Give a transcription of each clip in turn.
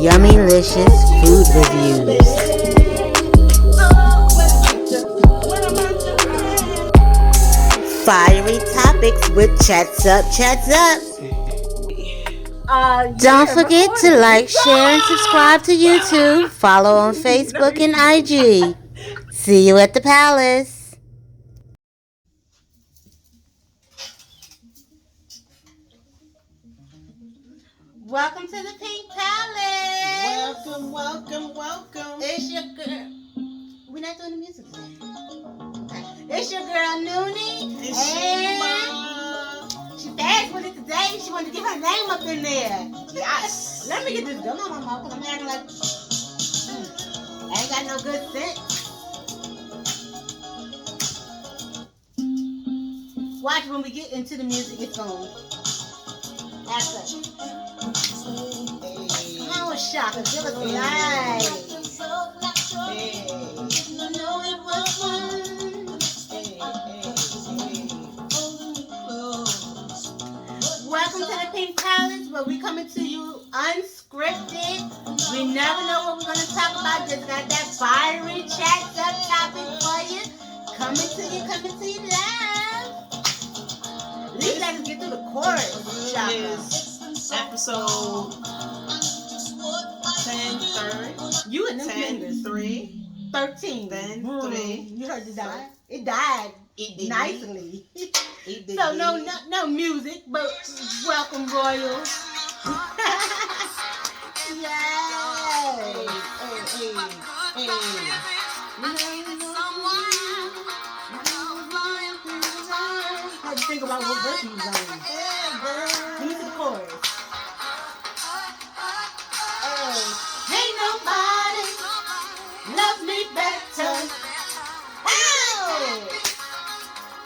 Yummylicious food reviews. Fiery topics with Chats Up, Chats Up. Don't forget to like, share, and subscribe to YouTube. Follow on Facebook and IG. See you at the palace. Welcome to the Pink Palace. Welcome. It's your girl. We're not doing the music today. Okay. It's your girl Noonie. She danced with it today. She wanted to get her name up in there. Yes. Let me get this gum on my mouth because I'm acting like I ain't got no good sense. Watch when we get into the music, it's on. That's it. Come on, Shaka, give us a line. Welcome to the Pink Palace, where we coming to you unscripted. We never know what we're gonna talk about. Just got that fiery chat up topic for you. Coming to you live. At least I can get through the chorus. Shaka. Episode 10, 3. You and them 10, fingers. 3. 13. Then 3. You heard it die? It died nicely. It So no music, but welcome royals. Yay! Had to think about what verse he was on. He's the chorus. Ain't nobody love me better.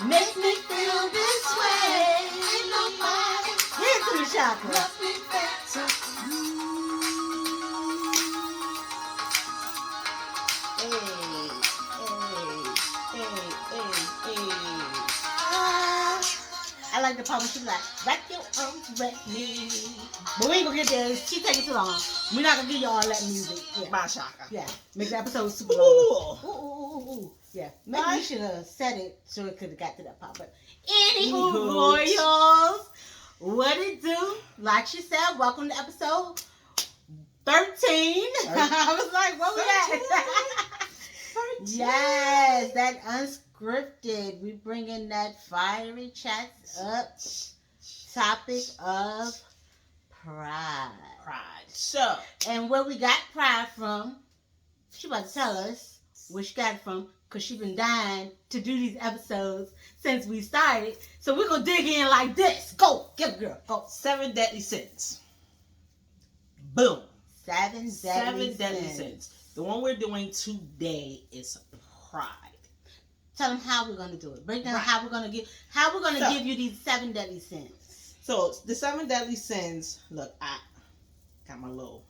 Make me feel this way. Ain't nobody. Here's to the Shaka. Love me better. I like the part when she's like, wrap your arms around me. But we ain't gonna get there. She taking too long. We're not gonna give you all that music. Yeah. By Shaka. Yeah. Make the episode super long. Ooh. Yeah. Maybe we should have said it so it could have got to that part. But anywho, royals, what it do? Like she said, welcome to episode 13. I was like, what was that? 13. Yes, that unscripted. We bring in that fiery chats up topic of pride. So, and where we got pride from, she about to tell us where she got it from, because she been dying to do these episodes since we started. So we're going to dig in like this. Go. Give it, girl. Go. 7 deadly sins. Boom. 7 deadly sins. The one we're doing today is pride. Tell them how we're going to do it. Break down how we're going to give you these 7 deadly sins. So the 7 deadly sins, look, I got my little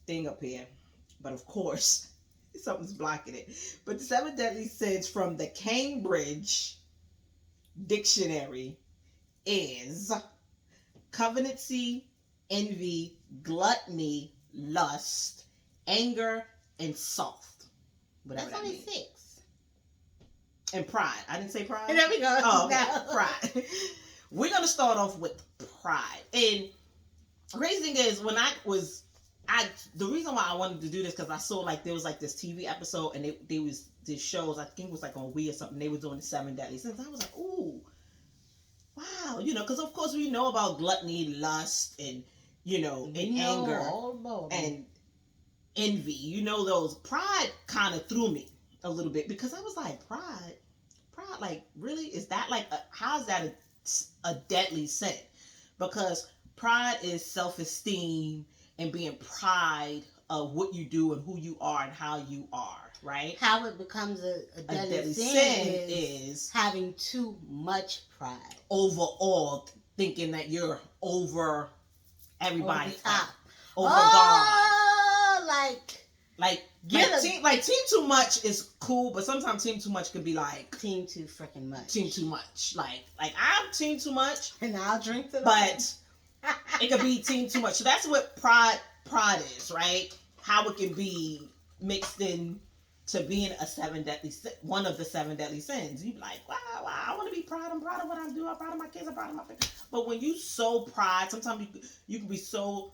thing up here, but of course something's blocking it. But the 7 deadly sins from the Cambridge Dictionary is covenancy, envy, gluttony, lust, anger, and sloth. Whatever that's that only means. 6. And pride. I didn't say pride? There we go. Oh, okay. Pride. We're going to start off with pride. And the crazy thing is, when the reason why I wanted to do this, because I saw like there was like this TV episode, and they was this shows, I think it was like on Wii or something, they were doing the 7 deadly sins. I was like, ooh, wow, because of course we know about gluttony, lust, and and anger and envy. Those. Pride kind of threw me a little bit, because I was like, pride, like, really? Is that like how is that a deadly sin? Because pride is self-esteem and being pride of what you do and who you are and how you are, right? How it becomes a deadly sin is having too much pride. Overall, thinking that you're over everybody. Over the top. Over God. Team too much is cool, but sometimes team too much could be like team too freaking much. Team too much. Like I'm team too much, and I'll drink to but it could be team too much. So that's what pride pride is, right? How it can be mixed in to being one of the 7 deadly sins. You be like, wow, I want to be proud. I'm proud of what I do. I'm proud of my kids. I'm proud of my family. But when you so pride, sometimes you can be so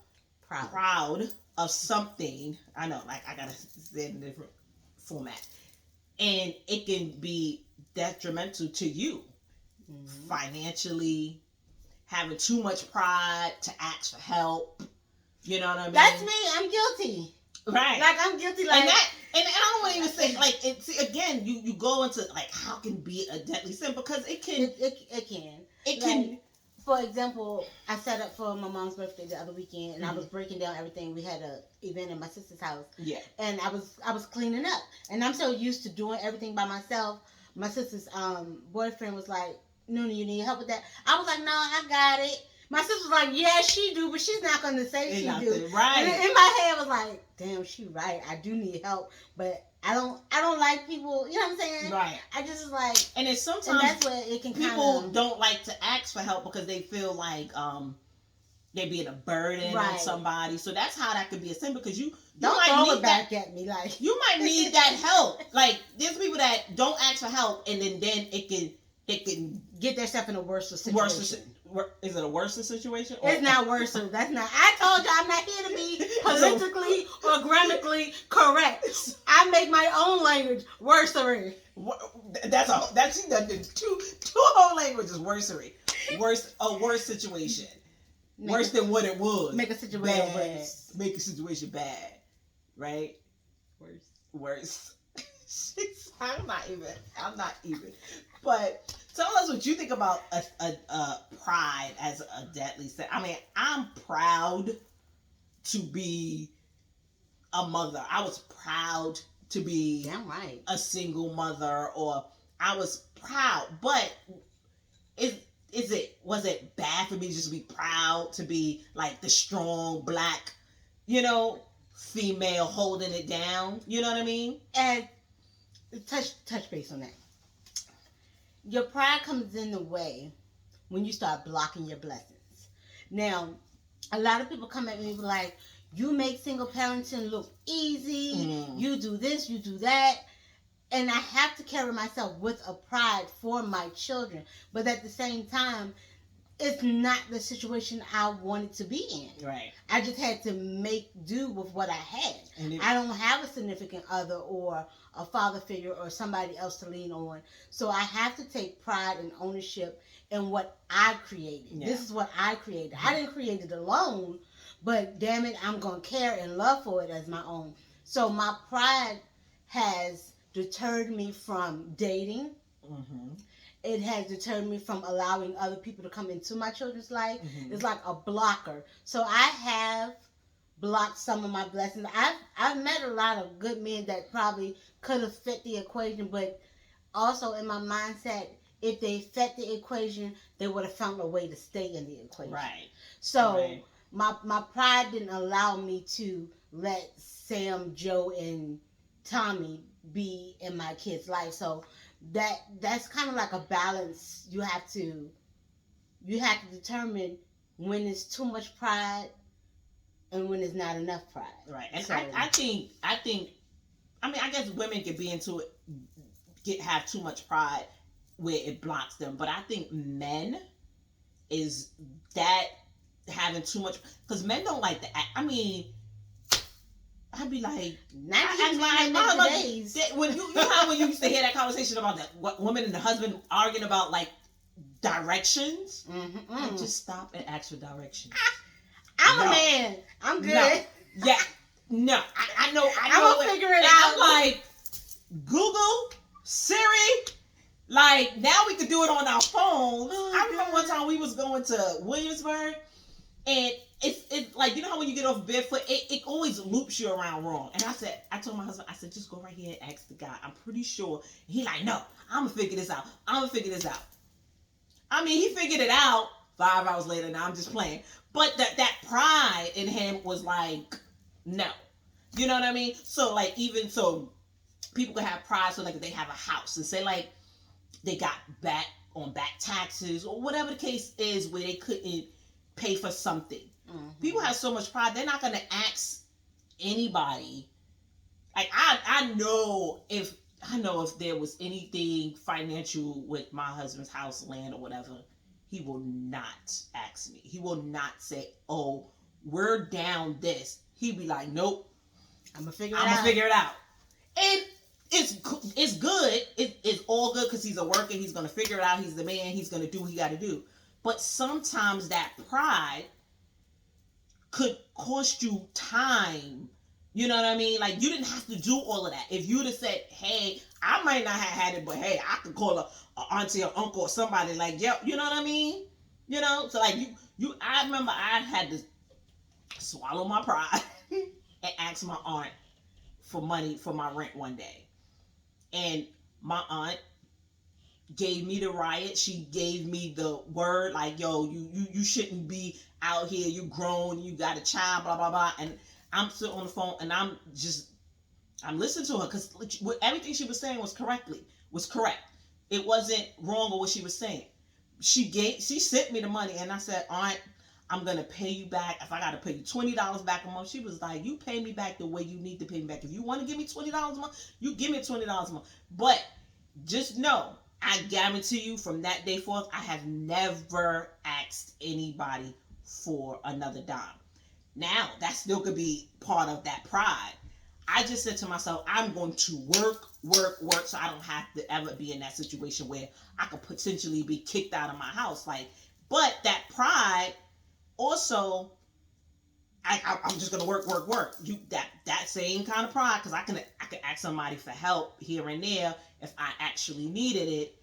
proud of something. I know, like I gotta say it in a different format, and it can be detrimental to you financially. Having too much pride to ask for help. You know what I mean? That's me. I'm guilty. Right. Like I'm guilty. Like and I don't want to even say like see again. You go into like how can be a deadly sin because it can. It can. For example, I set up for my mom's birthday the other weekend, and I was breaking down everything. We had an event in my sister's house. Yeah. And I was cleaning up, and I'm so used to doing everything by myself. My sister's boyfriend was like, "Nuna, you need help with that?" I was like, "No, I got it." My sister was like, "Yeah, she do, but she's not gonna say she do." Right. And in my head, I was like, "Damn, she right. I do need help, but I don't like people. You know what I'm saying? Right. I just was like, and it's sometimes and that's where it can people don't like to ask for help because they feel like they're being a burden on somebody. So that's how that could be a sin because you don't might throw need it back at me like you might need that help. Like there's people that don't ask for help and then it can get themselves in a worse situation. Is it a worse situation? It's not worse. That's not. I told you I'm not here to be politically or grammatically correct. I make my own language worsery. That's two whole languages worsery. A worse situation. Worse than what it was. Make a situation bad. Make a situation bad. Right? Worse. I'm not even. But tell us what you think about a pride as a deadly sin. I mean, I'm proud to be a mother. I was proud to be a single mother, or I was proud. But was it bad for me to just be proud to be like the strong black, female holding it down? You know what I mean? And touch base on that. Your pride comes in the way when you start blocking your blessings. Now, a lot of people come at me like, you make single parenting look easy. You do this, you do that. And I have to carry myself with a pride for my children. But at the same time, it's not the situation I wanted to be in. Right. I just had to make do with what I had. I don't have a significant other or a father figure or somebody else to lean on. So I have to take pride and ownership in what I created. Yeah. This is what I created. I didn't create it alone, but damn it, I'm going to care and love for it as my own. So my pride has deterred me from dating. It has deterred me from allowing other people to come into my children's life. It's like a blocker. So I have blocked some of my blessings. I've met a lot of good men that probably could have fit the equation, but also in my mindset, if they fit the equation, they would have found a way to stay in the equation. Right. So my pride didn't allow me to let Sam, Joe, and Tommy be in my kid's life. So that's kind of like a balance. You have to determine when it's too much pride and when it's not enough pride. Right. And so, I guess women can be into it, have too much pride where it blocks them. But I think men is that having too much, because men don't like that. I mean, I'd be like, when you know how when you used to hear that conversation about that woman and the husband arguing about like directions, I just stop and ask for directions. I'm a man. I'm good. No. Yeah. No. I know. I'm gonna figure it out. I'm like, Google, Siri. Like now we could do it on our phones. I remember one time we was going to Williamsburg, and it's like, you know how when you get off barefoot, it always loops you around wrong. And I told my husband, I said, just go right here and ask the guy. I'm pretty sure. And he like, no, I'm gonna figure this out. I mean, he figured it out 5 hours later. Now I'm just playing. But that pride in him was like, no. You know what I mean? So like, even so, people can have pride. So like, they have a house and say like, they got back taxes or whatever the case is where they couldn't pay for something. People have so much pride, they're not going to ask anybody. Like, I know if there was anything financial with my husband's house, land, or whatever, he will not ask me. He will not say, oh, we're down this. He'd be like, nope. I'm going to figure it out. And it's good. It's all good because he's a worker. He's going to figure it out. He's the man. He's going to do what he got to do. But sometimes that pride could cost you time. You know what I mean? Like, you didn't have to do all of that. If you'd have said, hey, I might not have had it, but hey, I could call a auntie or uncle or somebody, like, yeah, you know what I mean? You know? So, like, I remember I had to swallow my pride and ask my aunt for money for my rent one day. And my aunt gave me the riot. She gave me the word, like, yo, you shouldn't be out here. You grown, you got a child, blah, blah, blah. And I'm sitting on the phone and I'm listening to her because everything she was saying was correct. It wasn't wrong with what she was saying. She sent me the money and I said, Aunt, I'm going to pay you back. If I got to pay you $20 back a month, she was like, you pay me back the way you need to pay me back. If you want to give me $20 a month, you give me $20 a month. But just know, I guarantee you from that day forth, I have never asked anybody for another dime. Now, that still could be part of that pride. I just said to myself, I'm going to work, so I don't have to ever be in that situation where I could potentially be kicked out of my house. Like, but that pride also, I'm just gonna work. You that same kind of pride, because I could ask somebody for help here and there if I actually needed it.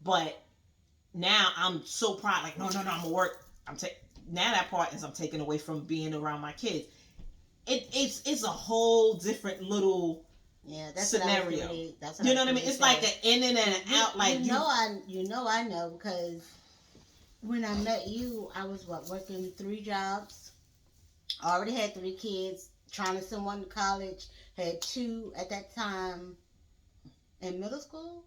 But now I'm so proud, like no, I'm gonna work. Now that part is I'm taking away from being around my kids. It's a whole different little scenario. That's you know what I mean? It's like an in and an out. Like I know because when I met you, I was working 3 jobs. I already had 3 kids. Trying to send one to college. Had 2 at that time in middle school.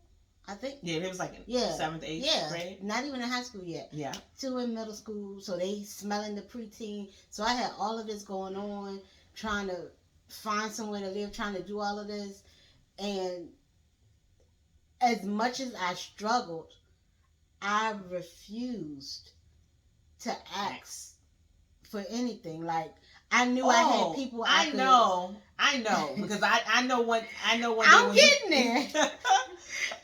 I think. Yeah, it was like in 7th, 8th grade. Not even in high school yet. Yeah. 2 in middle school, so they smelling the preteen. So I had all of this going on, trying to find somewhere to live, trying to do all of this. And as much as I struggled, I refused to ask for anything. Like, I knew I had people I know, because I know what I'm getting there.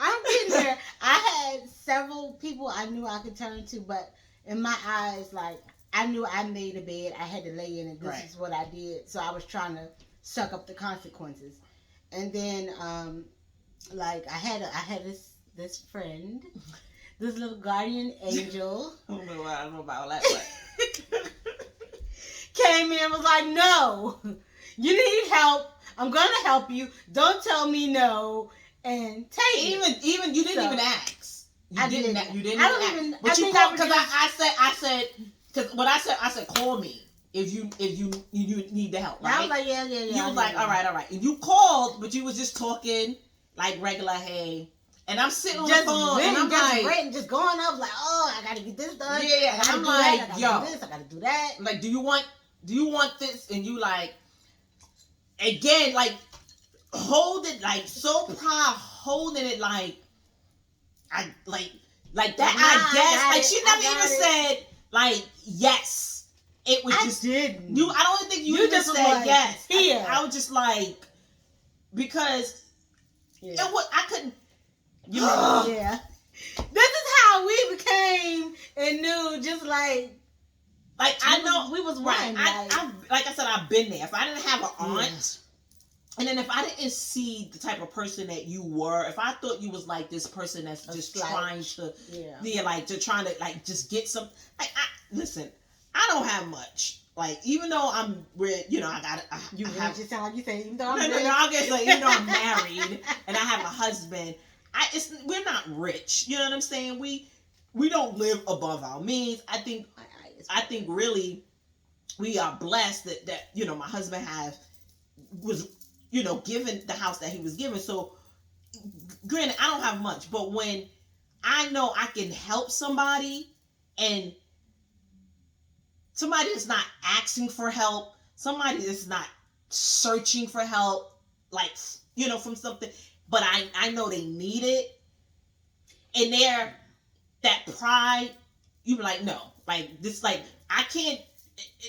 I'm getting there. I had several people I knew I could turn to, but in my eyes, like, I knew I made a bed, I had to lay in it. This is what I did. So I was trying to suck up the consequences. And then, like, I had this friend, this little guardian angel. I don't know about all that, but came in and was like, no, you need help. I'm going to help you. Don't tell me no. And take it. Even you didn't even ask. You didn't ask. But I said, because what I said, call me if you need the help. Right? I was like, yeah. You was like, all right. And you called, but you was just talking like regular, hey. And I'm sitting on the phone, and I'm just going up like, oh, I gotta get this done. Yeah, and I'm like, I gotta do that. Like, do you want this? And you like, again, like, hold it, like, so proud, holding it like, I like that. I guess, like, she never even said like yes. It was just didn't. I don't think you just said like, yes. Here, I was just like, because it was, I couldn't. Yeah. This is how we became and knew, just like I know we was right. one. Like I said, I've been there. If I didn't have an aunt, and then if I didn't see the type of person that you were, if I thought you was like this person that's just trying to, like to trying to like just get some. Like, listen, I don't have much. Like, even though I'm, I got, you really just sound like you say, even though I'm I guess like, even though I'm married and I have a husband. We're not rich. You know what I'm saying? We don't live above our means. I think really we are blessed that my husband was given the house that he was given. So granted, I don't have much, but when I know I can help somebody and somebody that's not asking for help, somebody that's not searching for help, like, you know, from something, but I know they need it, and they're that pride, you be like, no, like this, like I can't.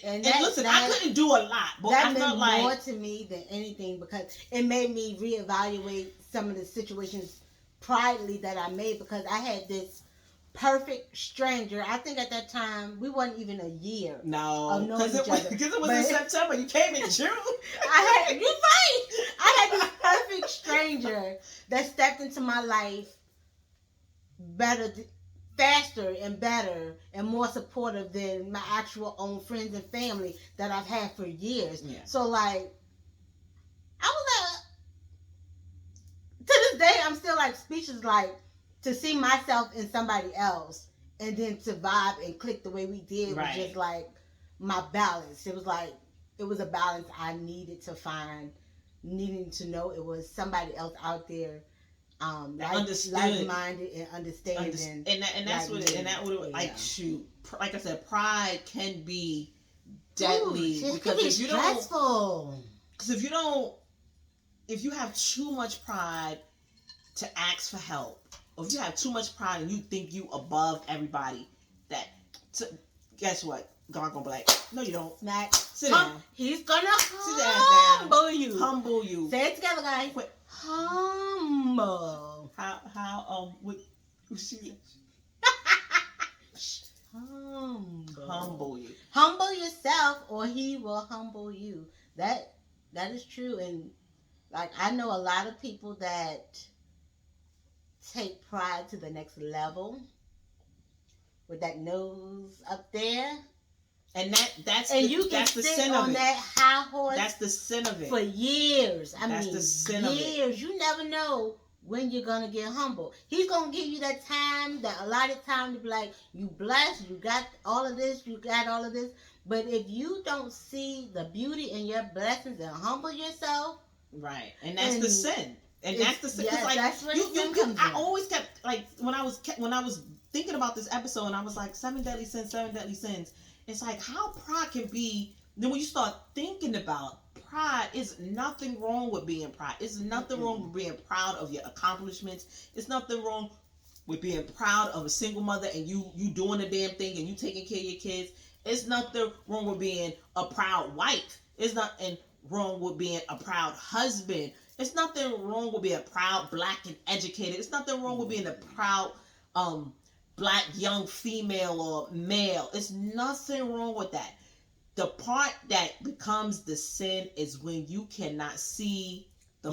And listen, I couldn't do a lot, but that I felt meant more like to me than anything because it made me reevaluate some of the situations privately that I made because I had this perfect stranger. I think at that time we wasn't even a year. No, because it was in September. You came in June. You're right. I had this perfect stranger that stepped into my life faster and better and more supportive than my actual own friends and family that I've had for years. Yeah. So like, I was like, to this day, I'm still like speechless, like to see myself in somebody else and then to vibe and click the way we did was just like my balance. It was like, it was a balance I needed to find, needing to know it was somebody else out there like-minded and understanding, and that's what it, and that would like shoot. Like I said, pride can be deadly because if you stressful. If you have too much pride to ask for help, or if you have too much pride and you think you above everybody, guess what? God gonna be like, no, you don't. Sit down. He's gonna humble you. Humble you. Say it together, guys. Wait. Humble. What she humble you. Humble yourself, or he will humble you. That is true, and like I know a lot of people that take pride to the next level with that nose up there. And that's and the, you can that's the sit sin on of it. that high horse. That's the sin of it. For years. That's the sin of it. Years. You never know when you're gonna get humble. He's gonna give you that time, that allotted time to be like, you blessed, you got all of this, you got all of this. But if you don't see the beauty in your blessings and humble yourself, right, and that's the sin. And that's the sin. Yes, like, that's where sin comes I in. always kept like when I was thinking about this episode, and I was like, 7 deadly sins, 7 deadly sins. It's like how pride can be. Then when you start thinking about pride, is nothing wrong with being proud. It's nothing wrong with being proud of your accomplishments. It's nothing wrong with being proud of a single mother and you doing the damn thing and you taking care of your kids. It's nothing wrong with being a proud wife. It's nothing wrong with being a proud husband. It's nothing wrong with being proud black and educated. It's nothing wrong with being a proud black young female or male. It's nothing wrong with that. The part that becomes the sin is when you cannot see the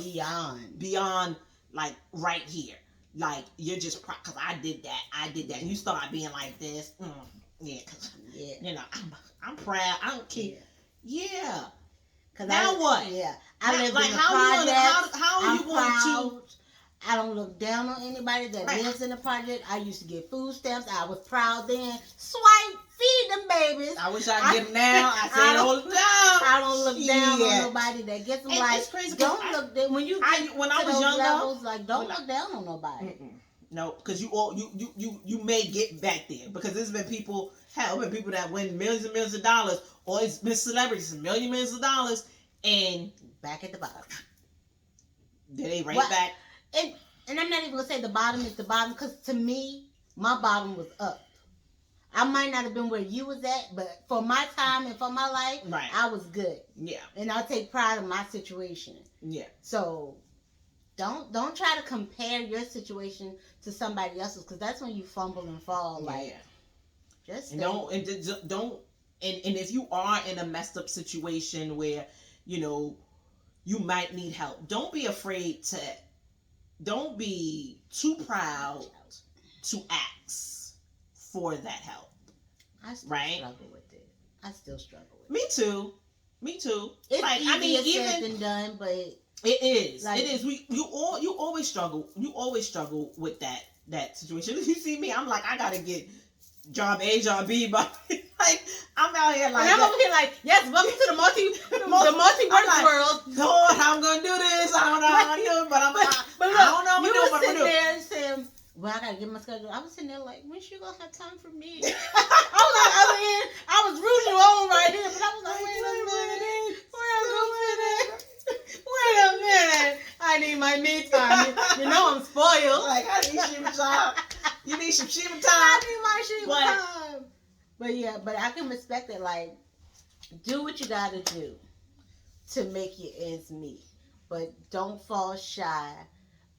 beyond like right here. Like you're just because I did that, and you start being like this. You know, I'm proud. I don't care. Yeah. Now what? Yeah. I live like in the how are you going to? I don't look down on anybody that lives in the project. I used to get food stamps. I was proud then. Swipe, feed them babies. I wish I could get them now. I say don't look down. I don't look down on nobody that gets them. And like, it's crazy don't look down. When you when I was younger, levels, like don't look down on nobody. No, because you may get back there because there's been people. Hell, been people that win millions and millions of dollars, or it's been celebrities, millions of dollars, and back at the bottom. They back. And I'm not even gonna say the bottom is the bottom because to me, my bottom was up. I might not have been where you was at, but for my time and for my life, I was good. Yeah. And I take pride in my situation. Yeah. So don't try to compare your situation to somebody else's because that's when you fumble and fall. Like just and and if you are in a messed up situation where you might need help, don't be afraid to. Don't be too proud to ask for that help. I still struggle with it. I still struggle with it. Me too. It's like, easier said than done, but it is. Like, it is. You always struggle. You always struggle with that situation. If you see me, I'm like, I gotta get job A, job B, but like I'm out here like. And I'm over here like, yes, welcome to the multiverse world. Lord, I'm gonna do this. I don't know how to do it, but I don't know. You would sit there and say, well, I gotta get my schedule. I was sitting there like, when she gonna have time for me? I was rooting you on right here, but I was like, wait a minute. I need my me time. You know I'm spoiled. Like, I need Shiva time. You need some Shiva time. I need my Shiva time. But yeah, but I can respect it. Like, do what you gotta do to make your ends meet. But don't fall shy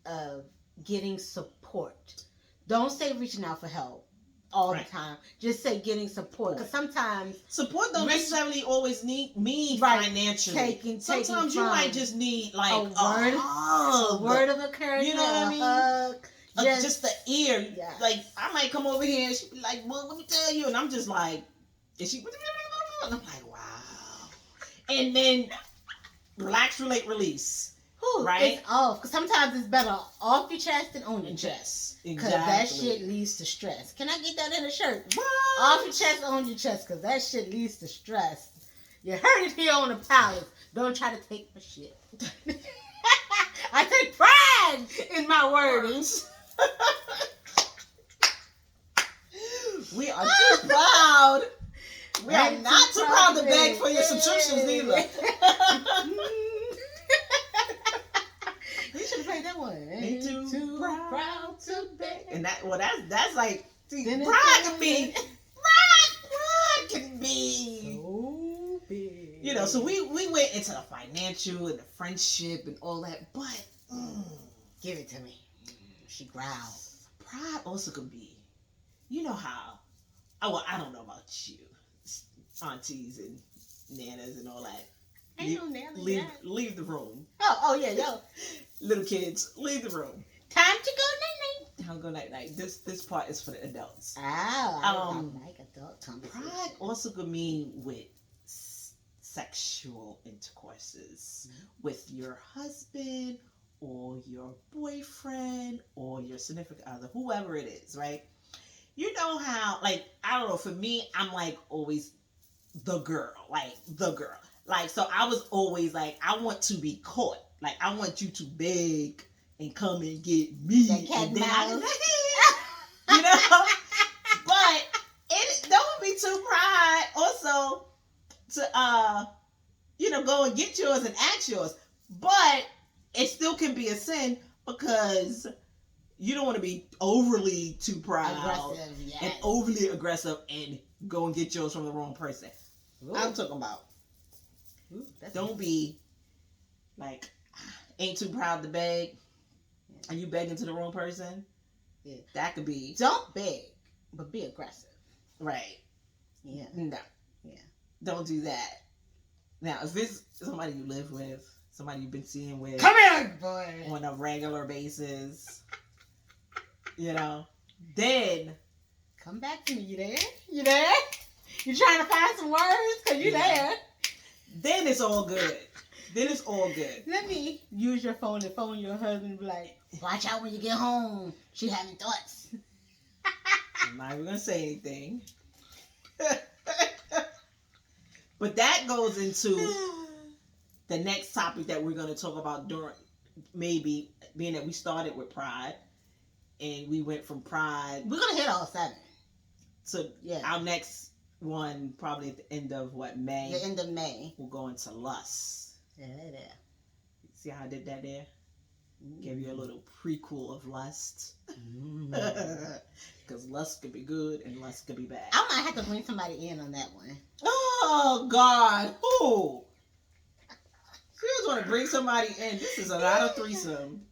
of getting support. Don't say reaching out for help all the time. Just say getting support. Because sometimes support don't necessarily always mean financially. Sometimes you might just need like a word of encouragement. You know what I mean? Hug. Just the ear. Yes. Like, I might come over here and she be like, well, let me tell you. And I'm just like, and she, and I'm like, wow. And then relax, relate, release. Right? It's off. Because sometimes it's better off your chest than on your chest. Exactly. Because that shit leads to stress. Can I get that in a shirt? What? Off your chest, on your chest. Because that shit leads to stress. You heard it here on the palace. Don't try to take my shit. I take pride in my wordings. We are too proud. We are not too proud to beg for your subscriptions either. You should have played that one. Ain't too proud to beg. And that's like, see, pride can be so big. You know, so we went into the financial and the friendship and all that, but give it to me. She growled. Pride also could be, you know how, well, I don't know about you, aunties and nanas and all that. Leave the room. Oh yeah, yo. Little kids, leave the room. Time to go night-night. Time to go night-night. This part is for the adults. Oh, I like adult conversation. Pride also could mean with sexual intercourses with your husband or your boyfriend or your significant other, whoever it is, right? You know how, like, I don't know, for me, I'm like always the girl. Like, so I was always like, I want to be caught. Like, I want you to beg and come and get me. That cat and then mouse. You know? But don't be too pride also to, go and get yours and ask yours. But it still can be a sin because you don't want to be overly too proud and overly aggressive and go and get yours from the wrong person. Ooh. I'm talking about don't be like ain't too proud to beg. Are you begging to the wrong person? Yeah. That could be. Don't beg, but be aggressive. Right. Yeah. No. Yeah. Don't do that. Now, if it's somebody you live with, somebody you've been seeing with, come here, boy, on a regular basis, then come back to me. You there? You there? You trying to find some words? Cause you there. Then it's all good. Then it's all good. Let me use your phone and phone your husband and be like, watch out when you get home. She having thoughts. I'm not even going to say anything. But that goes into the next topic that we're going to talk about during, maybe, being that we started with pride and we went from pride. We're going to hit all 7. So our next one, probably at the end of May? The end of May. We'll go into lust. Yeah. See how I did that there? Gave you a little prequel of lust. Because lust could be good and lust could be bad. I might have to bring somebody in on that one. Oh, God. Who? You just want to bring somebody in. This is a lot of threesome.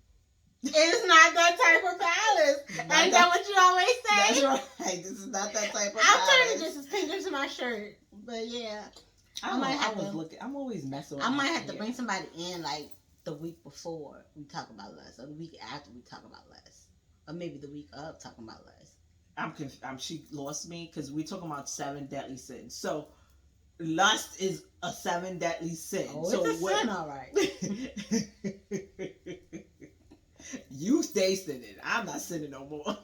It's not that type of palace. Ain't that what you always say? That's right. This is not that type of palace. I'm turning just as pink as my shirt. But yeah. I'm always messing with I might have to bring somebody in like the week before we talk about lust, or the week after we talk about lust, or maybe the week of talking about lust. She lost me because we're talking about 7 deadly sins. So lust is a 7 deadly sin. Oh, so it's a sin, all right. You stay sinning. I'm not sinning no more.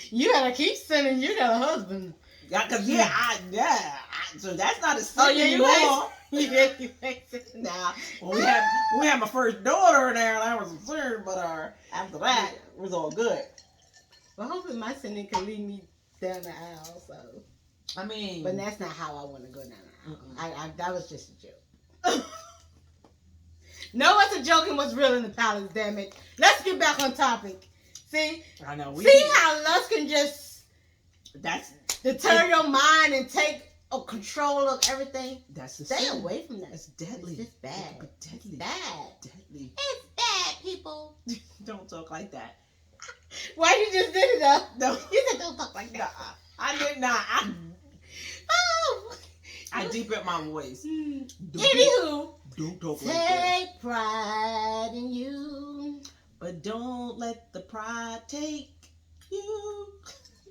You gotta keep sinning. You got a husband. Yeah, so that's not a sin anymore. Yeah, you make sense. Now, when we had my first daughter in there, and I was concerned, but after that, it was all good. Well, hopefully my sending can lead me down the aisle. So, I mean, but that's not how I want to go down the aisle. That was just a joke. No, what's a joke and what's real in the palace. Damn it. Let's get back on topic. See, I know. See how lust can just that's deter your mind and take control of everything. That's the Stay sin. away from that. It's deadly. It's just bad. It's deadly. It's bad. Deadly. It's bad, people. Don't talk like that. Why you just did it though? No, You said don't talk like that. I did not. Oh. I deepened my voice. Anywho, Don't talk like that. take pride in you. But don't let the pride take you.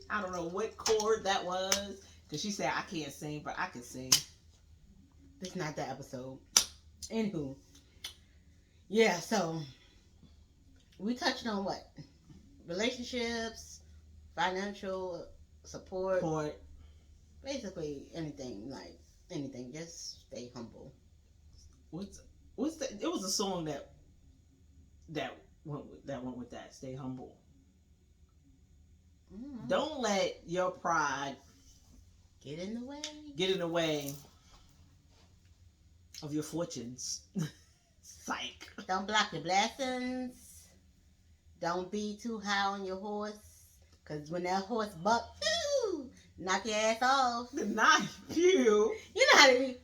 I don't know what chord that was. Because she said I can't sing, but I can sing. This is not the episode. Anywho. Yeah, so we touched on what? Relationships, financial support. Point. Basically anything. Just stay humble. What's that? It was a song that went with that. Stay humble. Mm-hmm. Don't let your pride Get in the way. get in the way of your fortunes. Psych. Don't block your blessings. Don't be too high on your horse. Because when that horse buck, whew, knock your ass off. Not you. You know how to be.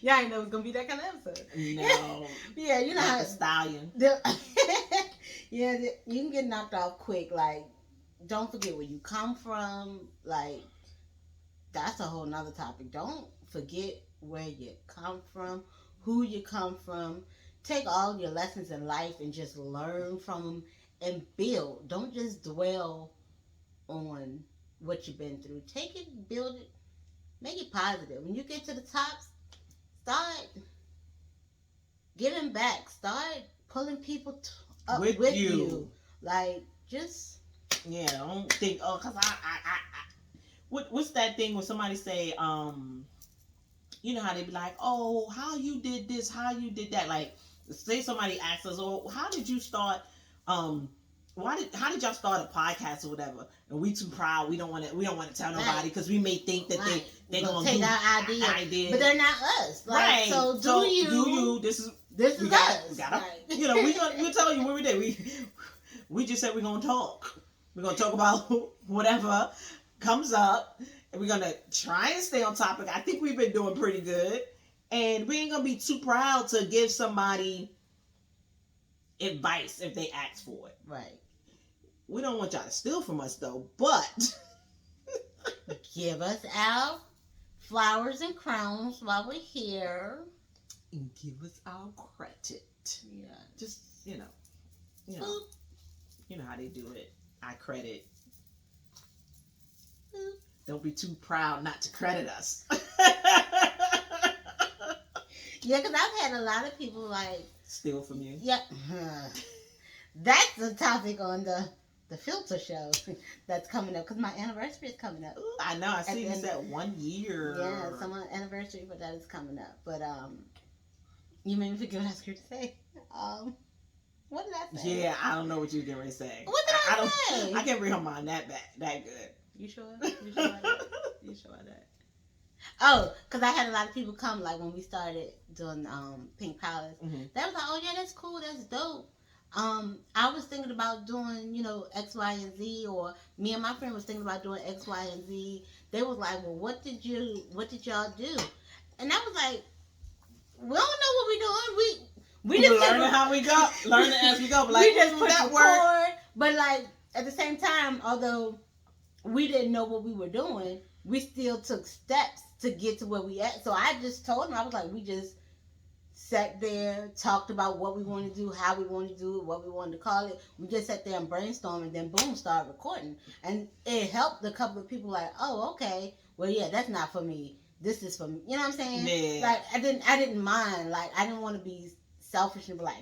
Y'all ain't know it was going to be that kind of episode. No. Yeah, you know Not how the stallion. Yeah, you can get knocked off quick. Like, don't forget where you come from. Like, that's a whole nother topic. Don't forget where you come from, who you come from. Take all your lessons in life and just learn from them and build. Don't just dwell on what you've been through. Take it, build it, make it positive. When you get to the top, start giving back. Start pulling people up with you. Like, just... Yeah, I don't think, cause what's that thing when somebody say, you know how they be like, oh, how you did this, how you did that, like, say somebody asks us, oh, how did you start, how did y'all start a podcast or whatever, and we too proud, we don't want to tell nobody, because we may think that they gonna take do our idea, but they're not us, like, right? So do you? This is us. You know, we'll tell you what we did. We just said we're gonna talk. We're going to talk about whatever comes up. And we're going to try and stay on topic. I think we've been doing pretty good. And we ain't going to be too proud to give somebody advice if they ask for it. Right. We don't want y'all to steal from us, though. But give us our flowers and crowns while we're here. And give us our credit. Yeah. Just, you know how they do it. I credit. Don't be too proud not to credit us. Yeah, because I've had a lot of people like... Steal from you? Yeah. That's the topic on the filter show that's coming up, because my anniversary is coming up. Ooh, I know. I see you said 1 year. Yeah, it's my anniversary, but that is coming up. But, you made me forget what I was going to say. What did I say? Yeah, I don't know what you were getting ready to say. What did I say? I can't read her mind that good. You sure? You sure about that? You sure about that? Oh, because I had a lot of people come, like, when we started doing Pink Palace. Mm-hmm. They was like, oh, yeah, that's cool. That's dope. I was thinking about doing, X, Y, and Z, or me and my friend was thinking about doing X, Y, and Z. They was like, well, what did y'all do? And I was like, we don't know what we're doing. We just learning how we go, learning as we go. Like, we just put that word, but like at the same time, although we didn't know what we were doing, we still took steps to get to where we at. So I just told him, I was like, we just sat there, talked about what we wanted to do, how we wanted to do it, what we wanted to call it. We just sat there and brainstormed, and then boom, started recording, and it helped a couple of people. Like, oh, okay, well, yeah, that's not for me. This is for me. You know what I'm saying? Yeah. Like I didn't mind. Like I didn't want to be selfish and be like,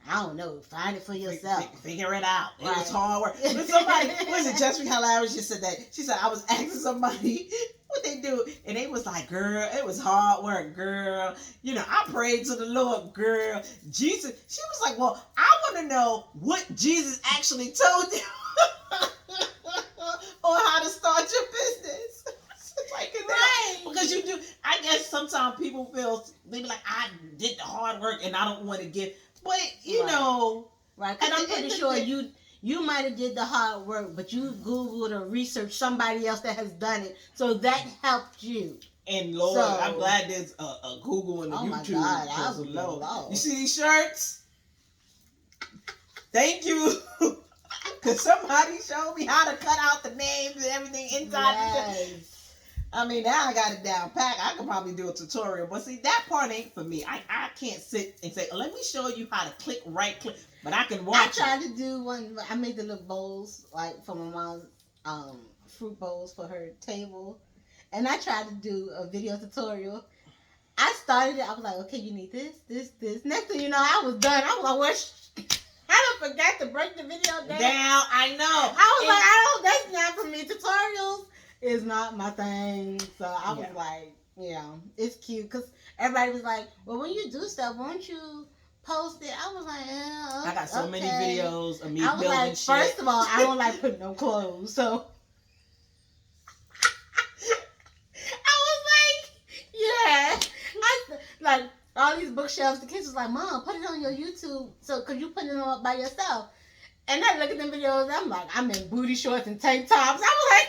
I don't know. Find it for yourself. Figure it out. It Right. was hard work. But somebody, was it Jessica Hilarious just said that? She said, I was asking somebody what they do, and they was like, girl, it was hard work, girl. You know, I prayed to the Lord, girl. Jesus. She was like, well, I want to know what Jesus actually told you on how to start your business. Like, Right. because you do, I guess sometimes people feel, they be like, I did the hard work and I don't want to give. But, you Right. know. Right, because I'm pretty sure you might have did the hard work, but you Googled or researched somebody else that has done it, so that helped you. And Lord, So, I'm glad there's a Google and a oh my YouTube. God, I because would Lord, love. you see these shirts? Thank you. Because somebody showed me how to cut out the names and everything inside the shirt. Yes. I mean, now I got it down pat. I could probably do a tutorial. But see, that part ain't for me. I can't sit and say, let me show you how to right click. But I can watch I tried to do one. I made the little bowls like for my mom's fruit bowls for her table, and I tried to do a video tutorial. I started it. I was like, okay, you need this. Next thing you know, I was done. I was like, what? I done forgot to break the video down. I know. I was like, I don't. That's not for me. Tutorials is not my thing. So I was like, yeah, it's cute because everybody was like, well, when you do stuff, won't you post it? I was like, yeah, I got so many videos of me I was building like, shit. first of all, I don't like putting no clothes, so I was like, yeah, like all these bookshelves. The kids was like, Mom, put it on your YouTube, so because you putting it on by yourself. And I look at them videos, I'm like, I'm in booty shorts and tank tops. I was like,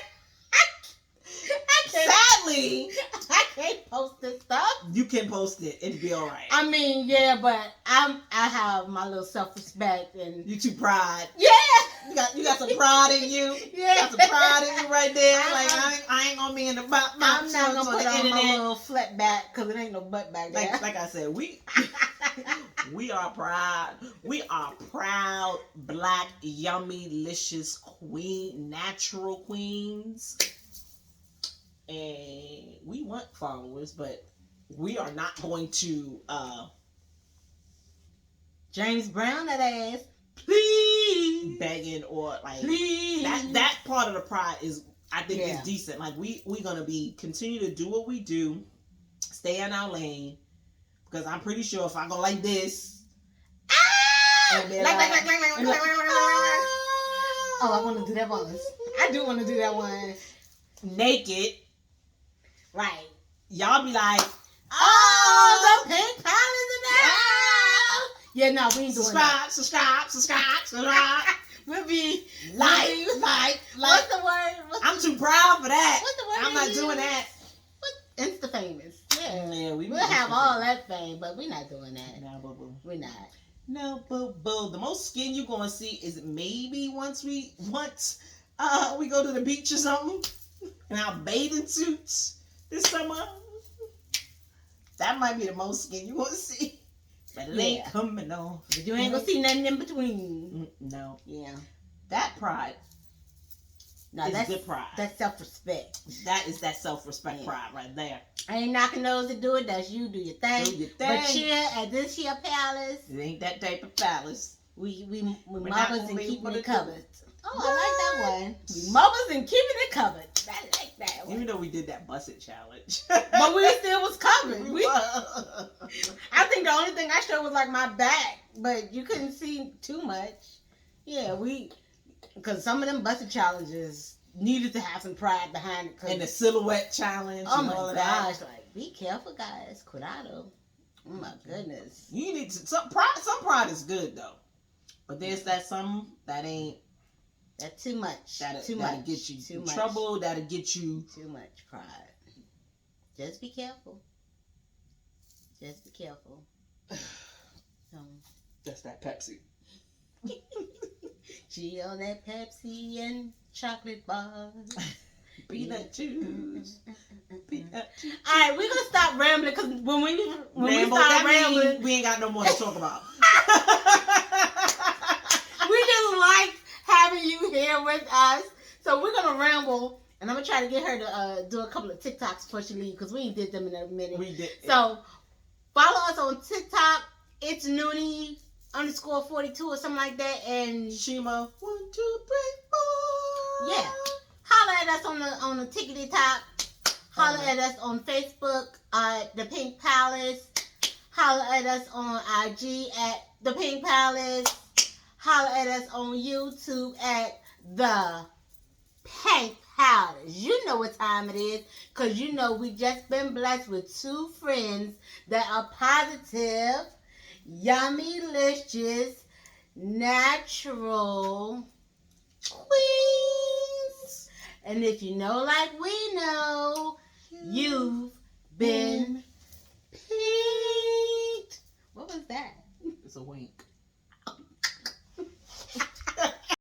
sadly, I can't post this stuff. You can post it. It'd be all right. I mean, yeah, but I have my little self-respect and You too pride. yeah. You got some pride in you. Yeah. You got some pride in you right there. Like I ain't gonna be in the I'm not gonna put the on internet. my little flat back because it ain't no butt back there. Like I said, we are proud. We are proud black, yummy, licious queen, natural queens. And we want followers, but we are not going to James Brown that ass. Please. begging or like Please. that part of the pride is, I think, Yeah. is decent. Like we gonna be continue to do what we do, stay in our lane, because I'm pretty sure if I go like this, and then oh, I want to do that one. I do want to do that one. naked, Right. y'all be like, Oh, the pink palace in there. Yeah, no, we ain't doing that. subscribe. We'll be like. What's the word? I'm too proud for that. What's the word? I'm not doing that. Insta famous. Yeah. Yeah, We'll have all that fame, but we're not doing that. No, boo. We're not. No, boo. The most skin you gonna see is maybe once we go to the beach or something in our bathing suits this summer. That might be the most skin you gonna see. But it ain't coming off. But you ain't gonna see nothing in between. No. Yeah. That pride No, is that's good pride. That's self-respect. That is that self-respect pride right there. I ain't knocking those that do it. That's you. Do your thing. Do your But thing. here at this here palace, It ain't that type of palace. we We're not mothers gonna and be keeping able to it do covered. it. Oh, I like that one. We mothers and keeping it covered. I like that one. Even though we did that busted challenge. But we still was covered. We I think the only thing I showed was like my back, but you couldn't see too much. Yeah, because some of them busted challenges needed to have some pride behind it. And the silhouette challenge. Oh and my all of gosh! that. Like, be careful, guys. Cuidado. Oh my goodness. You need to, some pride is good though, but there's some that ain't. That's too much. That'll get you Too in much. trouble. That'll get you. Too much pride. Just be careful. Just be careful. That's that Pepsi. She on that Pepsi and chocolate bars. Peanut juice. Peanut juice. All right, we're gonna stop rambling because when we Ramble, start that means rambling, we ain't got no more to talk about. we just like having you here with us. So we're gonna ramble, and I'm gonna try to get her to do a couple of TikToks before she leaves because we ain't did them in a minute. We did. So follow us on TikTok. It's Noonie _42 or something like that. And Shima 1, 2, 3, 4. yeah, holler at us on the tickety top. Holler at us on Facebook at The Pink Palace. Holler at us on IG at The Pink Palace. Holler at us on YouTube at The Pink Palace. You know what time it is, because you know we just been blessed with 2 friends that are positive, yummy, delicious, natural queens. And if you know like we know, you've been pinked. What was that? It's a wink.